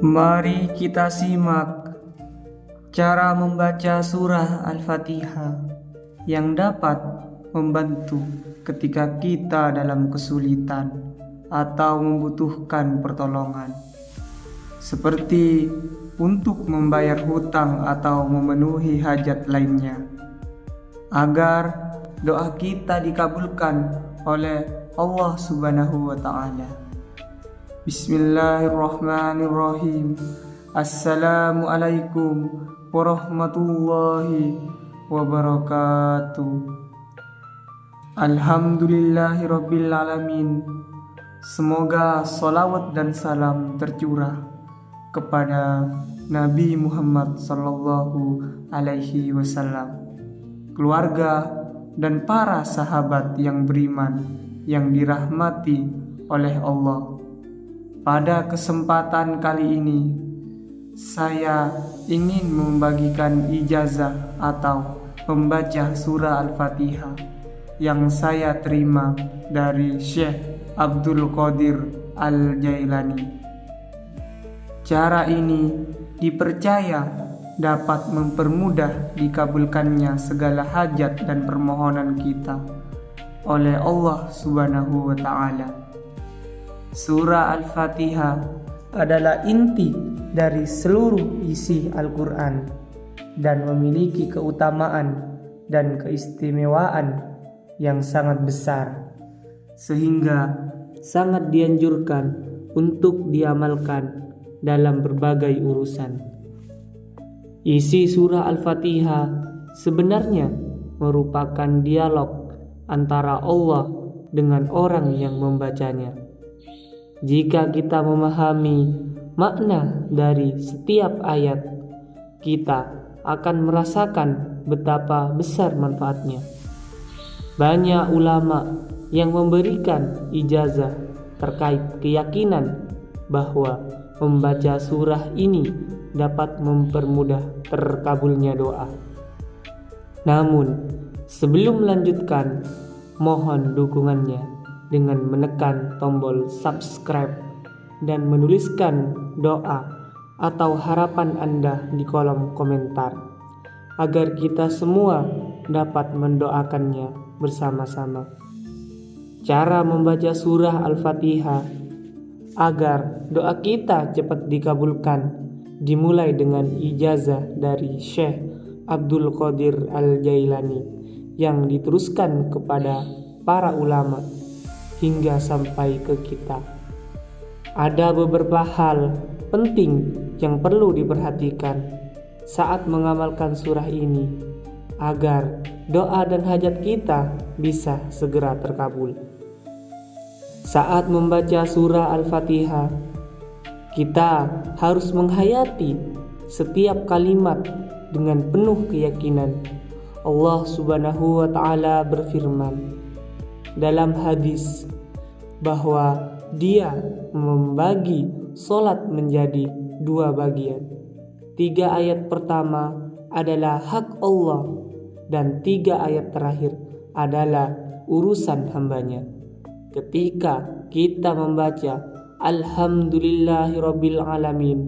Mari kita simak cara membaca surah Al-Fatihah yang dapat membantu ketika kita dalam kesulitan atau membutuhkan pertolongan, seperti untuk membayar hutang atau memenuhi hajat lainnya, agar doa kita dikabulkan oleh Allah Subhanahu wa Ta'ala. Bismillahirrahmanirrahim. Assalamualaikum warahmatullahi wabarakatuh. Alhamdulillahirabbil alamin. Semoga salawat dan salam tercurah kepada Nabi Muhammad sallallahu alaihi wasallam, keluarga dan para sahabat yang beriman yang dirahmati oleh Allah. Pada kesempatan kali ini, saya ingin membagikan ijazah atau membaca surah Al-Fatihah yang saya terima dari Syekh Abdul Qadir Al-Jailani. Cara ini dipercaya dapat mempermudah dikabulkannya segala hajat dan permohonan kita oleh Allah Subhanahu wa Ta'ala. Surah Al-Fatihah adalah inti dari seluruh isi Al-Quran dan memiliki keutamaan dan keistimewaan yang sangat besar, sehingga sangat dianjurkan untuk diamalkan dalam berbagai urusan. Isi surah Al-Fatihah sebenarnya merupakan dialog antara Allah dengan orang yang membacanya. Jika kita memahami makna dari setiap ayat, kita akan merasakan betapa besar manfaatnya. Banyak ulama yang memberikan ijazah terkait keyakinan bahwa membaca surah ini dapat mempermudah terkabulnya doa. Namun, sebelum melanjutkan, mohon dukungannya dengan menekan tombol subscribe dan menuliskan doa atau harapan Anda di kolom komentar, agar kita semua dapat mendoakannya bersama-sama. Cara membaca surah Al-Fatihah agar doa kita cepat dikabulkan dimulai dengan ijazah dari Syekh Abdul Qadir Al-Jailani yang diteruskan kepada para ulama hingga sampai ke kita. Ada beberapa hal penting yang perlu diperhatikan saat mengamalkan surah ini agar doa dan hajat kita bisa segera terkabul. Saat membaca surah Al-Fatihah, kita harus menghayati setiap kalimat dengan penuh keyakinan. Allah Subhanahu wa Ta'ala berfirman dalam hadis bahwa Dia membagi solat menjadi 2 bagian. 3 ayat pertama adalah hak Allah dan 3 ayat terakhir adalah urusan hambanya. Ketika kita membaca Alhamdulillahirabbil alamin,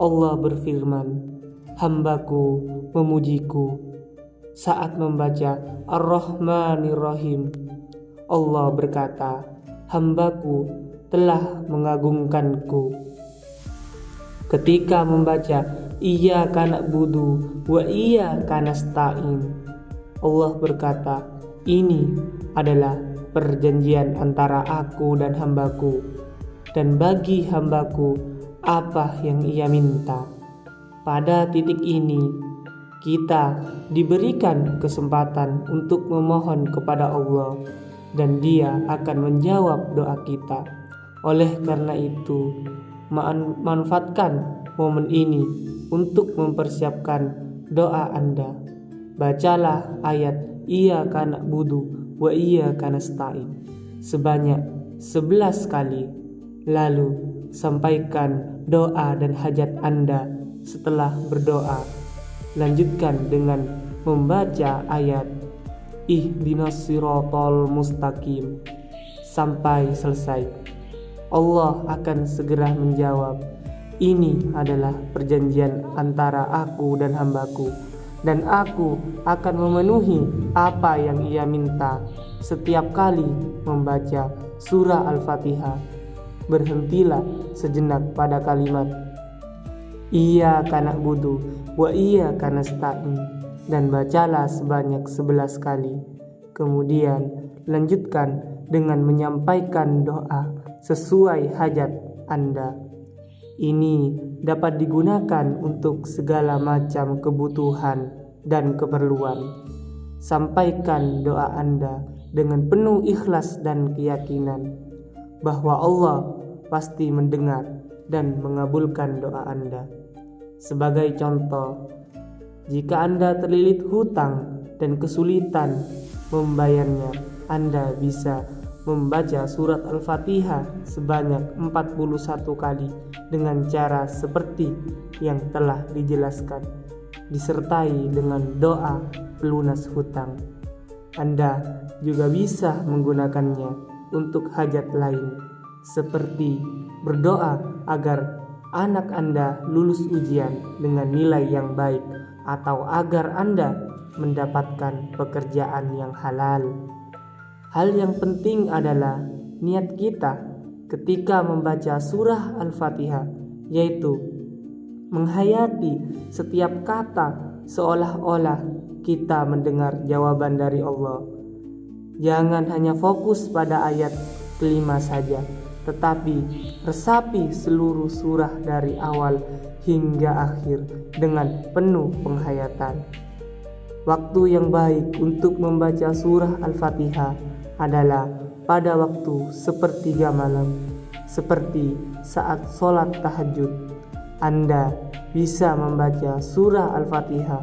Allah berfirman, hambaku memujiku. Saat membaca Ar-Rahmanir-Rahim, Allah berkata, hambaku telah mengagungkanku. Ketika membaca Iyyaka na'budu wa iyyaka nasta'in, Allah berkata, ini adalah perjanjian antara aku dan hambaku, dan bagi hambaku apa yang ia minta. Pada titik ini, kita diberikan kesempatan untuk memohon kepada Allah, dan Dia akan menjawab doa kita. Oleh karena itu, manfaatkan momen ini untuk mempersiapkan doa Anda. Bacalah ayat Iyyaka na'budu wa iyyaka nasta'in sebanyak 11 kali. Lalu sampaikan doa dan hajat Anda. Setelah berdoa, lanjutkan dengan membaca ayat Ihdinas siratal mustaqim sampai selesai. Allah akan segera menjawab, ini adalah perjanjian antara aku dan hambaku, dan aku akan memenuhi apa yang ia minta setiap kali membaca surah Al-Fatihah. Berhentilah sejenak pada kalimat Iyyaka na'budu wa iyyaka nasta'in dan bacalah sebanyak 11 kali. Kemudian lanjutkan dengan menyampaikan doa sesuai hajat Anda. Ini dapat digunakan untuk segala macam kebutuhan dan keperluan. Sampaikan doa Anda dengan penuh ikhlas dan keyakinan bahwa Allah pasti mendengar dan mengabulkan doa Anda. Sebagai contoh, jika Anda terlilit hutang dan kesulitan membayarnya, Anda bisa membaca surat Al-Fatihah sebanyak 41 kali dengan cara seperti yang telah dijelaskan, disertai dengan doa pelunas hutang. Anda juga bisa menggunakannya untuk hajat lain, seperti berdoa agar anak Anda lulus ujian dengan nilai yang baik, atau agar Anda mendapatkan pekerjaan yang halal. Hal yang penting adalah niat kita ketika membaca surah Al-Fatihah, yaitu menghayati setiap kata seolah-olah kita mendengar jawaban dari Allah. Jangan hanya fokus pada ayat kelima saja, tetapi resapi seluruh surah dari awal hingga akhir dengan penuh penghayatan. Waktu yang baik untuk membaca surah Al-Fatihah adalah pada waktu sepertiga malam, seperti saat sholat tahajud. Anda bisa membaca surah Al-Fatihah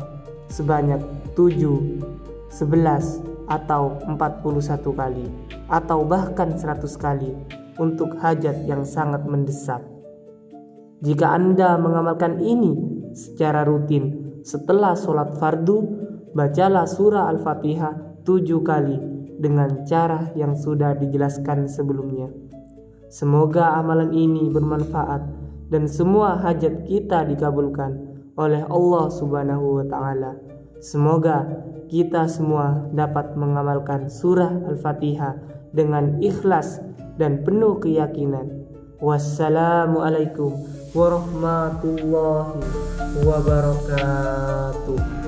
sebanyak 7, 11, atau 41 kali, atau bahkan 100 kali untuk hajat yang sangat mendesak. Jika Anda mengamalkan ini secara rutin setelah sholat fardu, bacalah surah Al-Fatihah 7 kali dengan cara yang sudah dijelaskan sebelumnya. Semoga amalan ini bermanfaat dan semua hajat kita dikabulkan oleh Allah Subhanahu wa Ta'ala. Semoga kita semua dapat mengamalkan surah Al-Fatihah dengan ikhlas dan penuh keyakinan. Wassalamualaikum warahmatullahi wabarakatuh.